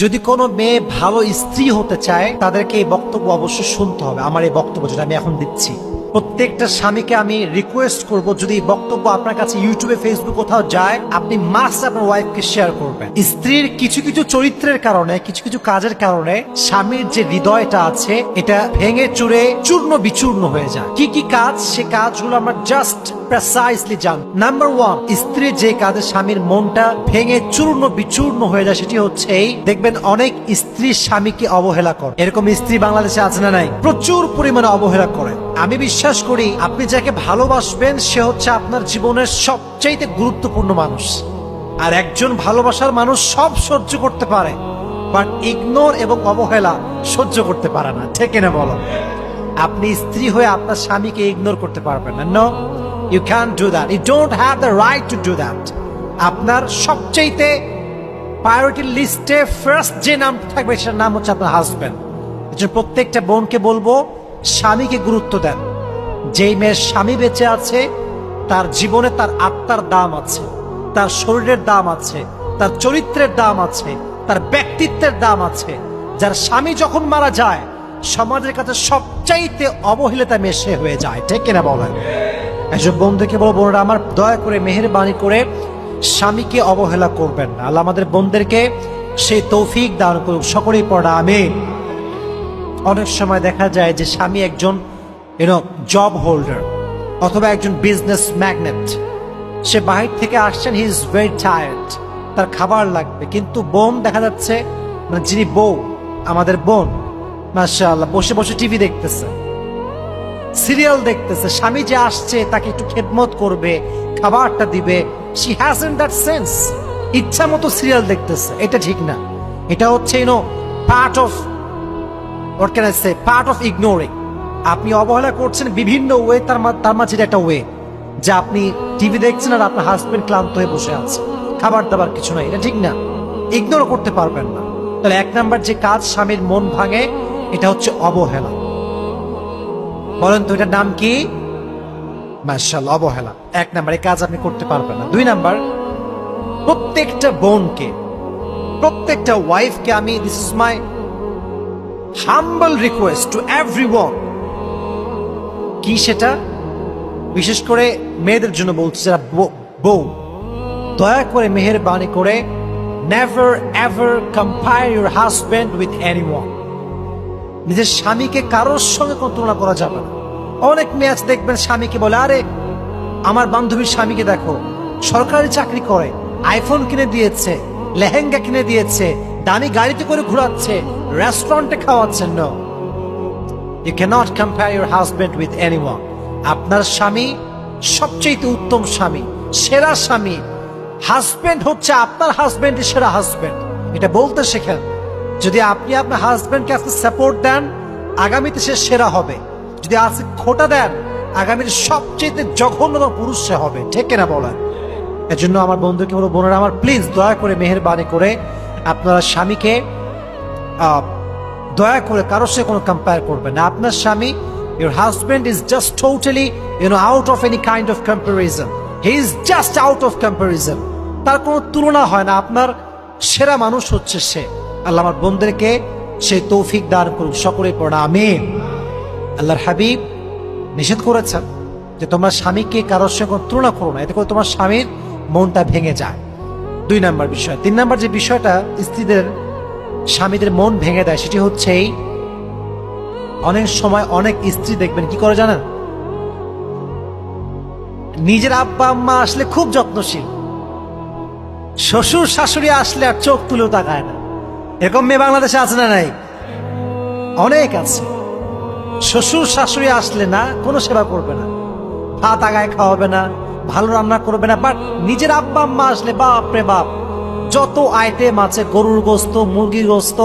যদি কোনো মেয়ে ভালো স্ত্রী হতে চায় তাদেরকে এই বক্তব্য অবশ্যই শুনতে হবে। আমার এই বক্তব্য যেটা আমি এখন দিচ্ছি, প্রত্যেকটা স্বামীকে আমি রিকোয়েস্ট করব, যদি এই বক্তব্য আপনার কাছে ইউটিউবে ফেসবুক কোথাও যায়, আপনি মাস্ট আপনার ওয়াইফকে শেয়ার করবেন। স্ত্রীর কিছু কিছু চরিত্রের কারণে, কিছু কিছু কাজের কারণে স্বামীর যে হৃদয়টা আছে এটা ভেঙে চুরে চূর্ণ বিচূর্ণ হয়ে যায়। কি কি কাজ, সে কাজগুলো আমরা জাস্ট প্রেসাইসলি জান। নাম্বার ওয়ান, স্ত্রীর যে কাজে স্বামীর মনটা ভেঙে চূর্ণ বিচূর্ণ হয়ে যায় সেটি হচ্ছে এই, দেখবেন অনেক স্ত্রী স্বামীকে অবহেলা করে। এরকম স্ত্রী বাংলাদেশে আছে না নাই? প্রচুর পরিমাণে অবহেলা করে। আমি বিশ্বাস করি আপনি যাকে ভালোবাসবেন সে হচ্ছে আপনার জীবনের সবচাইতে গুরুত্বপূর্ণ মানুষ। আর একজন ভালোবাসার মানুষ সব সহ্য করতে পারে, বাট ইগনোর এবং অবহেলা সহ্য করতে পারে না। ঠিক না বলো? আপনি স্ত্রী হয়ে আপনার স্বামীকে ইগনোর করতে পারবেন না। No, you can do that. You don't have the right to do that. আপনার সবচাইতে প্রায়োরিটি লিস্টে ফার্স্ট যে নাম থাকবে সেটার নাম হচ্ছে আপনার হাজবেন্ড। প্রত্যেকটা বোনকে বলবো স্বামীকে গুরুত্ব দেন। যেই মেয়ের স্বামী বেঁচে আছে তার জীবনে তার আত্মার দাম আছে, তার শরীরের দাম আছে, তার চরিত্রের দাম আছে, তার ব্যক্তিত্বের দাম আছে। যার স্বামী যখন মারা যায় সমাজের কাছে সবচাইতে অবহেলিতা মেয়ে সে হয়ে যায়। ঠিক কিনা বলেন? একজন বন্ধুকে বলবো, বোনরা আমার, দয়া করে মেহেরবানি করে স্বামীকে অবহেলা করবেন না। আল্লাহ আমাদের বোনদেরকে সেই তৌফিক দান করুক। সকলেই পড়া আমিন। অনেক সময় দেখা যায় যে স্বামী একজন জব হোল্ডার অথবা একজন বিজনেস ম্যাগনেট, সে বাহির থেকে আসছেন, হি ইজ ভেরি টায়ার্ড, তার খাবার লাগবে, কিন্তু বোন দেখা যাচ্ছে, মানে যিনি বউ, আমাদের বোন মাশাআল্লাহ বসে বসে টিভি দেখতেছে, সিরিয়াল দেখতেছে। স্বামী যে আসছে তাকে একটু খেদমত করবে, খাবারটা দিবে, শি হ্যাজন্ট দ্যাট সেন্স। ইচ্ছা মতো সিরিয়াল দেখতেছে, এটা ঠিক না। এটা হচ্ছে part of what can I say, part of ignoring. আপনি অবহেলা করছেন বিভিন্ন ওয়ে, তার মাঝে একটা ওয়ে যে আপনি টিভি দেখছেন আর আপনার হাজবেন্ড ক্লান্ত হয়ে বসে আছে, খাবার দাবার কিছু নাই, এটা ঠিক না। ইগনোর করতে পারবেন না। তাহলে এক নাম্বার যে কাজ স্বামীর মন ভাঙে এটা হচ্ছে অবহেলা। বলেন তো এটার নাম কি? মাশাআল্লাহ, অবহেলা। এক নাম্বার এই কাজ আপনি করতে পারবেন না। দুই নাম্বার, প্রত্যেকটা বোনকে, প্রত্যেকটা ওয়াইফকে আমি, this is my humble request to everyone, কি সেটা বিশেষ করে মেয়েদের জন্য বলছি যারা বউ, দয়া করে মেহেরবানি করে never ever compare your husband with anyone. নিজের স্বামীকে কারোর সঙ্গে কোনো তুলনা করা যাবে না। অনেক মেয়ে আছে দেখবেন স্বামীকে বলে, আরে আমার বান্ধবীর স্বামীকে দেখো, সরকারি চাকরি করে, আইফোন কিনে দিয়েছে, লেহেঙ্গা কিনে দিয়েছে, দামি গাড়িতে করে ঘোরাচ্ছে, রেস্টুরেন্টে খাওয়াচ্ছেন। No, you cannot compare your husband with anyone. আপনার স্বামী সবচেয়ে উত্তম স্বামী, সেরা স্বামী। হাজবেন্ড হচ্ছে আপনার হাজবেন্ডের সেরা হাজবেন্ড, এটা বলতে শেখেন। যদি আপনি আপনার হাজবেন্ডকে আজকে সাপোর্ট দেন, আগামীতে সে সেরা হবে। যদি আজকে খোটা দেন, আগামীর সবচেয়ে জঘন্যতম পুরুষ সে হবে। ঠিক কিনা বলেন? এর জন্য আমার বন্ধুকে বলবো, বোনেরা আমার, প্লিজ দয়া করে মেহেরবানি করে আপনারা স্বামীকে দয়া করে কারোর সাথে কোনো কম্পেয়ার করবেন না। আপনার স্বামী, your husband is just totally out of any kind of comparison. He is just out of comparison. তার কোনো তুলনা হয় না। আপনার সেরা মানুষ হচ্ছে সে। আল্লাহ আমার বোনদেরকে সেই তৌফিক দান করুক। সকলে পড়া আমিন। আল্লাহর হাবিব নিষেধ করেছেন যে তোমরা স্বামীকে কারোর সঙ্গে কোনো তুলনা করো না, এতে করে তোমার স্বামীর মনটা ভেঙে যায়। দুই নাম্বার বিষয়। তিন নাম্বার যে বিষয়টা স্ত্রীদের স্বামীদের মন ভেঙে দেয় সেটি হচ্ছে এই, অনেক সময় অনেক স্ত্রী দেখবেন কি করে জানেন, নিজের আব্বা আম্মা আসলে খুব যত্নশীল, শ্বশুর শাশুড়ি আসলে আর চোখ তুলেও তাকায় না। এরকম মেয়ে বাংলাদেশে আছে না নাই? অনেক আছে। শ্বশুর শাশুড়ি আসলে না কোনো সেবা করবে না, ভাত আগায় খাওয়াবে না, ভালো রান্না করবে না, বাট নিজের আব্বা আম্মা আসলে বাপ রে বাপ, যত আইটেম আছে, গরুর গোস্ত, মুরগির গোস্ত,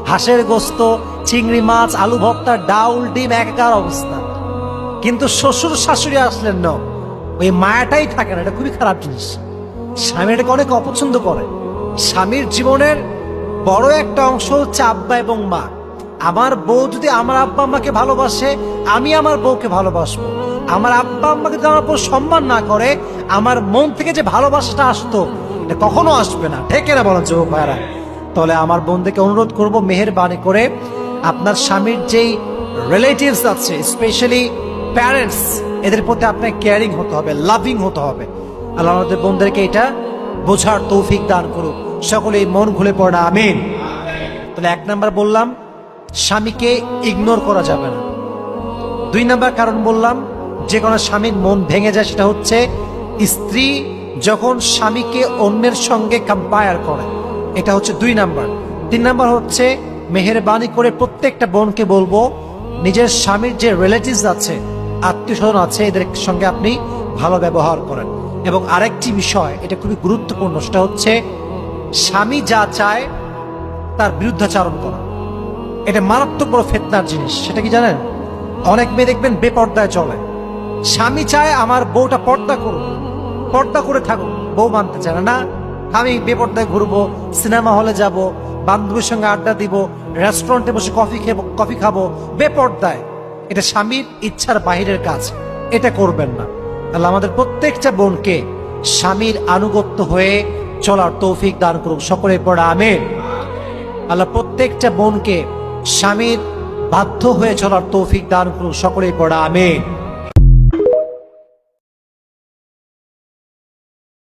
হাঁসের গোস্ত, চিংড়ি মাছ, আলু ভর্তা, ডাউল, ডিম, একাকার অবস্থা। কিন্তু শ্বশুর শাশুড়ি আসলেন না, ওই মায়াটাই থাকে না। এটা খুবই খারাপ জিনিস। স্বামী এটাকে অনেক অপছন্দ করে। স্বামীর জীবনের বড় একটা অংশ হচ্ছে আব্বা এবং মা। আমার বউ যদি আমার আব্বা আম্মাকে ভালোবাসে, আমি আমার বউকে ভালোবাসবো। আমার আব্বা আম্মাকে যদি আমার উপর সম্মান না করে, আমার মন থেকে যে ভালোবাসাটা আসতো এটা কখনো আসবে না। ঠিক না বলেন যুবক ভাইরা? তো তাহলে আমার বোনদেরকে অনুরোধ করব, মেহেরবানি করে আপনার স্বামীর যেই রিলেটিভস আছে, স্পেশালি প্যারেন্টস, এদের প্রতি আপনার কেয়ারিং হতে হবে, লাভিং হতে হবে। আল্লাহ আমাদের বোনদেরকে এটা বোঝার তৌফিক দান করুক। সকলেই মন খুলে পড়া আমিন। তাহলে 1 নাম্বার বললাম, স্বামীকে ইগনোর করা যাবে না। 2 নাম্বার কারণ বললাম, যে কোনো স্বামীর মন ভেঙে যায় সেটা হচ্ছে স্ত্রী যখন স্বামীকে অন্যের সঙ্গে কম্পেয়ার করে, এটা হচ্ছে 2 নাম্বার। 3 নাম্বার হচ্ছে, মেহেরবানি করে প্রত্যেকটা বোনকে বলবো, নিজের স্বামীর যে রিলেটিভস আছে, আত্মীয় স্বজন আছে, এদের সঙ্গে আপনি ভালো ব্যবহার করেন। এবং আরেকটি বিষয়, এটা খুবই গুরুত্বপূর্ণ, সেটা হচ্ছে স্বামী যা চায় তার বিরুদ্ধাচারণ করা। এটা মারাত্মক বড় ফিতনার জিনিস। সেটা কি জানেন? অনেক মেয়ে দেখবেন বেপর্দায় চলে। স্বামী চায় আমার বউটা পর্দা করুক, পর্দা করে থাকুক, বউ মানতে চায় না, আমি বেপর্দায় ঘুরবো, সিনেমা হলে যাব, বান্ধবীর সঙ্গে আড্ডা দিব, রেস্টুরেন্টে বসে কফি খাবো বেপর্দায়। এটা স্বামীর ইচ্ছার বাহিরের কাজ, এটা করবেন না। আল্লাহ আমাদের প্রত্যেকটা বোনকে স্বামীর আনুগত্য হয়ে চলার তৌফিক দান করুক। সকলে পড়া আমিন। আল্লাহ প্রত্যেকটা বোনকে স্বামীর বাধ্য হয়ে চলার তৌফিক দান করুক। সকলেই পড়া আমিন।